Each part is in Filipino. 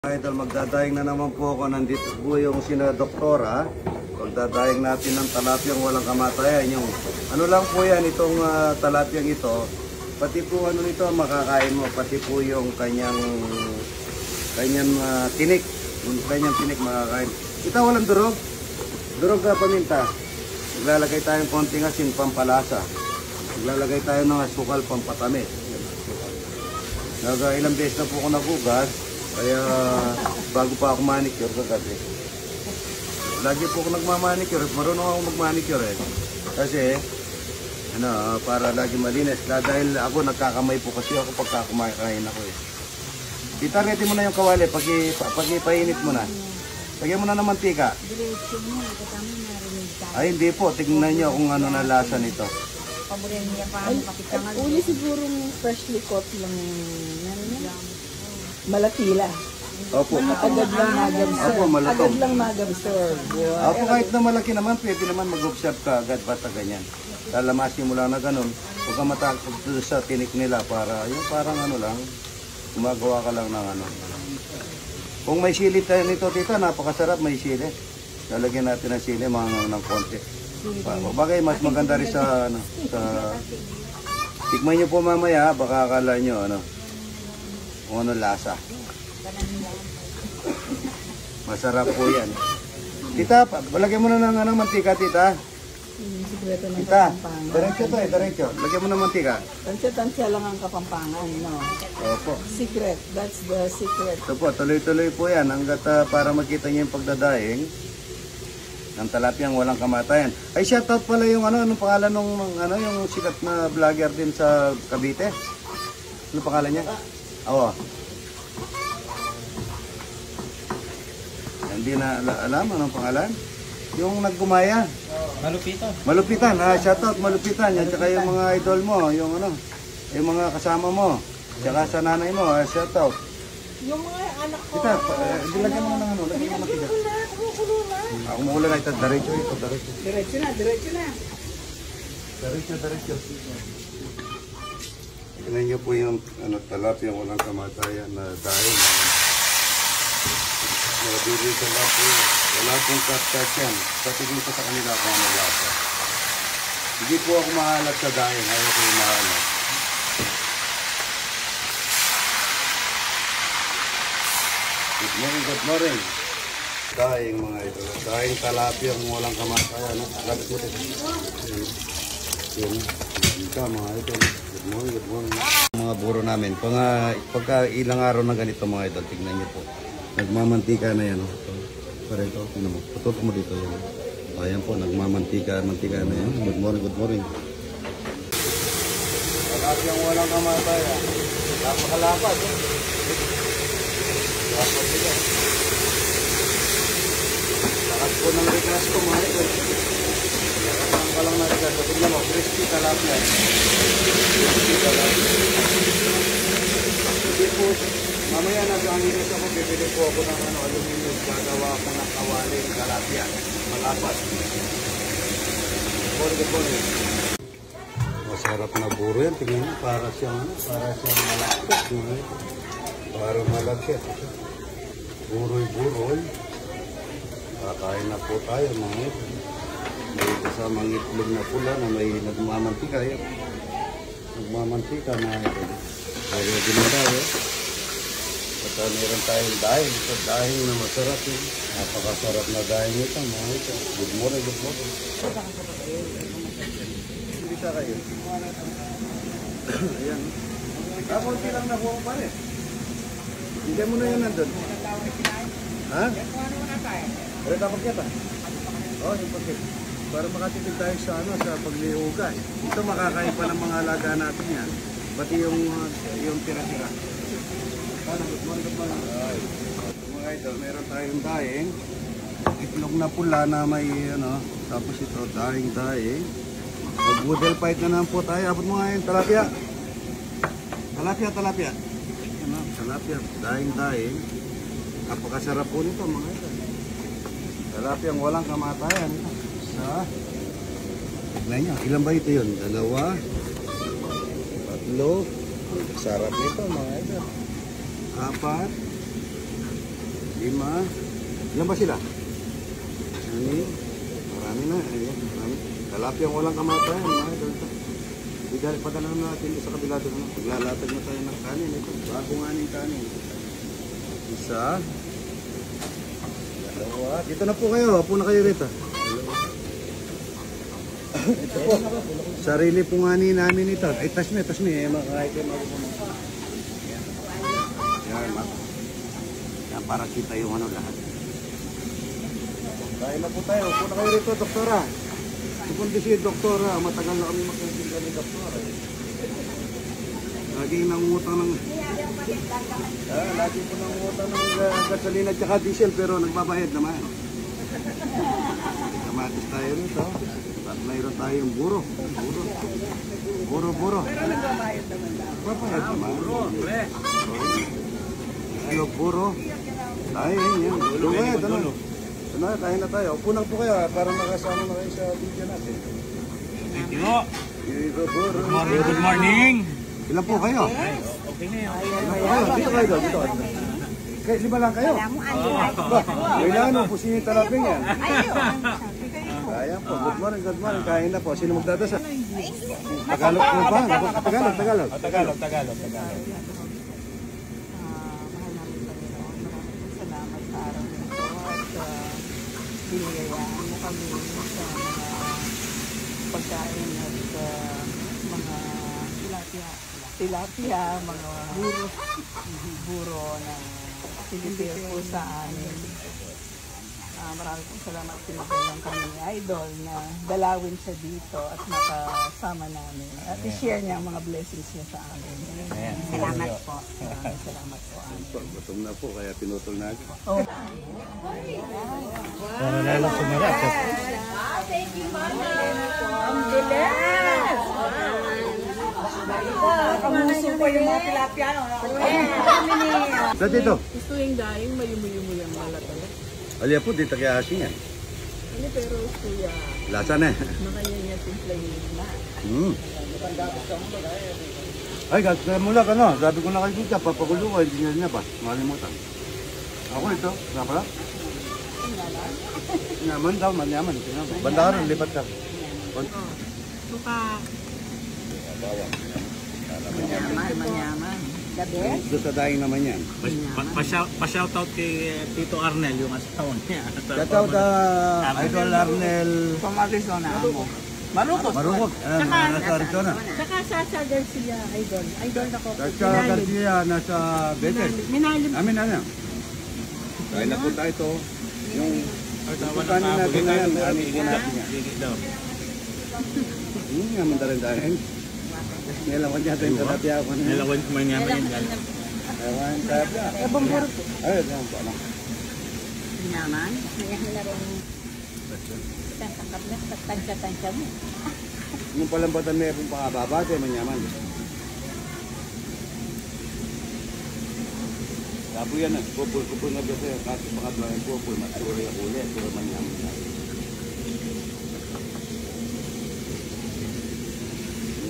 Idol, magdadaing na naman po ako. Nandito po yung sina doktora. Magdadaing natin ng talapyang walang kamatayan. Yung ano lang po yan, itong talapyang ito. Pati po ano nito makakain mo. Pati po yung kanyang tinik. Yung kanyang tinik makakain. Ito walang durog. Durog ka paminta. Maglalagay tayong konting asin, pampalasa. Maglalagay tayo ng asukal, pampatamis. Ilang beses na po ako nagugas. Kaya bago pa ako manicure kagabi. Lagi po ako nagmamanicure. Marunong ako magmanicure eh. Kasi para lagi malinis. Dahil ako nagkakamay po kasi ako pagka kumakain ako eh. Itarete mo na yung kawali pag ipainit mo na. Lagyan mo na ng mantika. Ay hindi po, tingnan nyo kung ano na lasa nito. Paborin niya pa ang kapitangan. Uli siguro freshly caught lang malatila. Opo. Agad lang mag-absorb. Opo, malutong. Agad lang mag-absorb. Opo, kahit na malaki naman, pwede naman mag-observe ka agad basta ganyan. Lalamasin mo lang na ganun. Huwag ka matakot sa tinik nila para, yung parang ano lang, gumagawa ka lang ng ano. Kung may sili tayo nito, tita, napakasarap, may sili. Lalagyan natin ng sili, mga ng konti. Bagay, mas maganda rin sa, tikman nyo po mamaya, baka akala nyo, kung ano lasa. Masarap po yan. Tita, lagyan mo na ng mantika, tita. Tita, diretso to eh, diretso. Lagyan mo ng mantika. Tansya-tansya lang ang Kapampangan, no? Opo. Secret, that's the secret. Ito po, tuloy-tuloy po yan. Hanggat para makita niyo yung pagdadaing ng talapyang walang kamatayan. Ay, shoutout pala yung anong pangalan nung yung sikat na vlogger din sa Cavite. Ano pangalan niya? Oo. Hindi na alam anong pangalan. Yung naggumaya. Malupitan. Malupitan, shoutout Malupitan. At saka yung mga idol mo, yung yung mga kasama mo. Tsaka sa nanay mo, shoutout. Yung mga anak ko. Kita, dilagyan mo na ng lagyan mo na kita. Ako mula na ito, diretso ito, diretso. Diretso na, diretso na. Diretso. Tignan niyo po yung talapyang walang kamatayan na dahil nabibigyan lang po. Wala pong cut yan. Patigil ko sa kanila kung ano lasa. Hindi po ako mahalat sa dahil. Ayaw ko yung mahalat. Good morning. Daing mga ito. Daing talapyang walang kamatayan. Agad mo ito. Yun. Ika mga ito. Good morning. Mga buro namin. Pagka ilang araw na ganito mga ito, tignan niyo po. Nagmamantika na yan. Para ito, tututok mo dito yan. Ayan po, mantika na yan. Good morning. Talapyang walang kamatayan. Napakalapat. Lapat sila. Lakas po ng request ko mga ito. Lakas ka lang na request. Tignan mo, crispy talapia. Hindi po, mamaya nag-anginis ako, bibili po ako ng aluminum. Gagawa ako ng kawali, talapia. Malapat. Good morning. Masarap na buro yan. Tingnan mo, para siyang malakot. Parang malagkit. Buroy. Kakain na po tayo mga ito. May kasamang itlog na pula na may nagmamantika. Nagmamantika na ito. Ready na tayo. At meron tayong dahil. Ito dahil na masarap yun. Napakasarap na dahil ito mga ito. Good morning. Hindi sa kayo. Ayan. Kakunti lang na po pa rin. Hindi mo na yun nandun. Ha? Pero dapat kita. Oo, yung pagkit. Para makatipid tayo sa paglihugan. Ito makakain pa ng mga alaga natin yan. Pati yung tira-tira. Good morning. Mga idol, meron tayong daing. Itlog na pula na may tapos ito, daing. Mag-woodel fight na naman po tayo. Abot mo nga yung talapia. Talapia. Talapia, daing. Napakasarap po nito mga ito. Talapia ang walang kamatayan. Tignan nyo, ilan ba ito yun? 2, 3. Sarap nito mga ito. 4, 5. Ilan ba sila? Marami na. Ayun, marami. Talapyang walang kamatayan. Mga idol ito. Dahil padala natin sa kabila doon. Paglalatag na tayo ng kanin. Ito, bagong aning kanin. Isa. Dalawa. Dito na po kayo. Apo na kayo rito. Ito po. Sarili pong ani namin ito. Ay, tas me. Makakain kayo magugunan. Yan, para kita yung ano lahat. Kain na po tayo. Upo na kayo rito, doktora. Sukundi si doktora. Matagal na kami magkakita ni doktora. Laging nangungutang ng... lagi po nangungutang ng gasolina at saka diesel pero nagbabayad naman. Kamatis tayo rito. At mayroon tayong buro. Buro. Pero nagbabayad naman. Nagbabayad naman. Buro. Buro. Tayo yan. Dulo. Kain na tayo. Upo na po kayo para makasama na kayo sa video natin. Thank you. Good morning. Ilan po kayo? Okay na yun. Dito kayo doon. Dito. 5 lang kayo? Kailangan po siya yung talaping yan. Kaya po. Good morning. Kain na po. Sino magdadasal? Tagalog po ba? Tagalog. Tagalog. Salamat sa araw nito at binigayaan mo kami sa mga pagkain at mga tilapia, mga buro na sinipir po sa amin. Maraming pong salamat pinagayang kami ni Idol na dalawin siya dito at makasama namin at i-share niya ang mga blessings niya sa amin. Salamat po. Maraming salamat po. Gutom na po kaya pinutol na agad. Oh. Lalo sumarap. Ang bilis! Kamuso po yung mga tilapia. Dati ito. Gusto yung daing mayumuyo yung malatala. Alya po, dito kaya asin yan. Ano pero kuya, Lasa na. makanya niya simplahin na. Ay, mula ka na. Sabi ko na kayo dito, papagulo ko, hindi niya ba? Malimutan. Ako ito, nga pala? Yaman daw, manyaman. Banda ka rin, lipat ka. Suka. Manyaman. Doon sa daing naman yan. Pa-shoutout kay Tito Arnel, yung asawa niya. Shoutout Idol Arnel Pang-Arizona mo. Marukot. Nasa Arizona. Saka sa Garcia, Idol. Idol na ko. Sa Garcia, nasa Betes. Minalim. Amin na yan. Kaya na po tayo ito. Yung kanin natin na yan, amin po natin yan. Hindi nga mandarin-darin. Nilawan niya tayong talapia ako na. Nilawan ko man yaman yun. Nilawan talapia. Ebong buro. Ayun, yan po. Nyaman. Mayahin na rin. Kakakab na, tansya mo. Yung palambatan na yung pakababa, tayo manyaman. Labo yan na. Kupul na doon sa'yo. Kasi pangatlo yung kupul. Masuri ang ulit. Pero manyaman.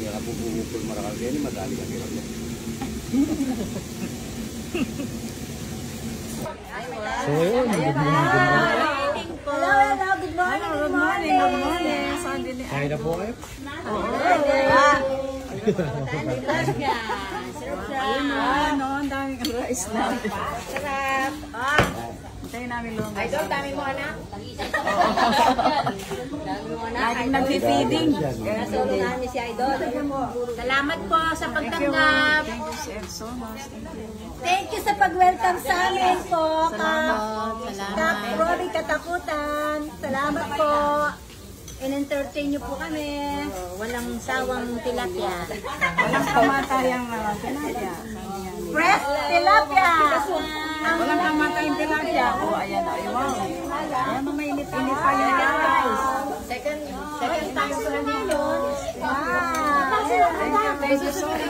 Hindi ka po kupul marakal kaya ni madali ka kaya. So yun, good morning. Hello, good morning. Kaya na po kayo? Ano, ang daming rice na. Sarap. Tayo namin lunga. Idol, dami mo anak. Laging nag-feeding. Nasolo namin si Idol. Salamat po sa pagtanggap. Thank you, sir, so much. Thank you. Thank you sa pag-welcome sa amin po. Salamat. Kap Rory Katakutan. Salamat po. In-entertain niyo po kami. Walang sawang tilapia. Walang kamatayang tilapia. Fresh tilapia. Walang kamatayang tilapia. O, ayan na. Wow. Ayan, mainit-init pa yun, guys. Second time ko lang yun. Thank you so much.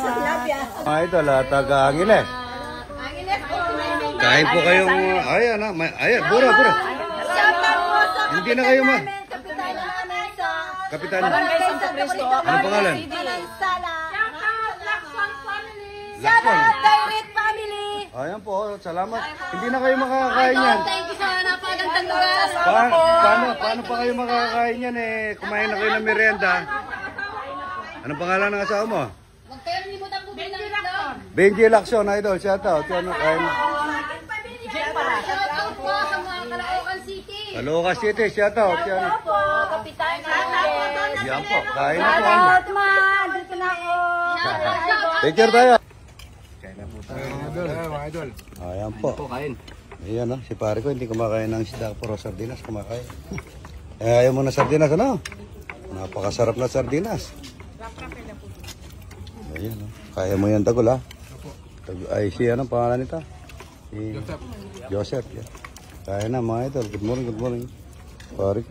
Sa tilapia. Ito, taga-Angeles. Kain po kayong, ayan na, ayan, bura. Shoutout po sa Hindi na kayo ma. kapitan namin sa Kapitan, Barangay Santo Cristo. ano pangalan? Sala. Shoutout Black Swan Family. Shout out kay Red Family! Ayan po, salamat. Hindi na kayo makakakain yan. Thank you sa napagandang lugar. Paano pa kayo makakakain yan eh? Kumain na kayo ng merienda. Anong pangalan ng asawa mo? Huwag kayo nilimutan po din ng itlog. Benji Lacson, idol. Shout out. Yan, kain. Shout out po sa mga Caloocan City. Caloocan City, shout out. Yan. Po, Kapitan Reyes. Yan po, kain na po. Shout out, ma. Dito na ako. Shout out. Picture tayo. Idol. Ayan po. Kain. Ayan o, si pare ko hindi kumakain ng isda, puro sardinas kumakain. Ayaw mo na sardinas, ano? Napakasarap na sardinas. Ayan o, kaya mo yan tagol ha? Ay, si anong pangalan nito? Si Joseph. Joseph, yan. Kaya na mga idol. Good morning, good morning. Pare ko.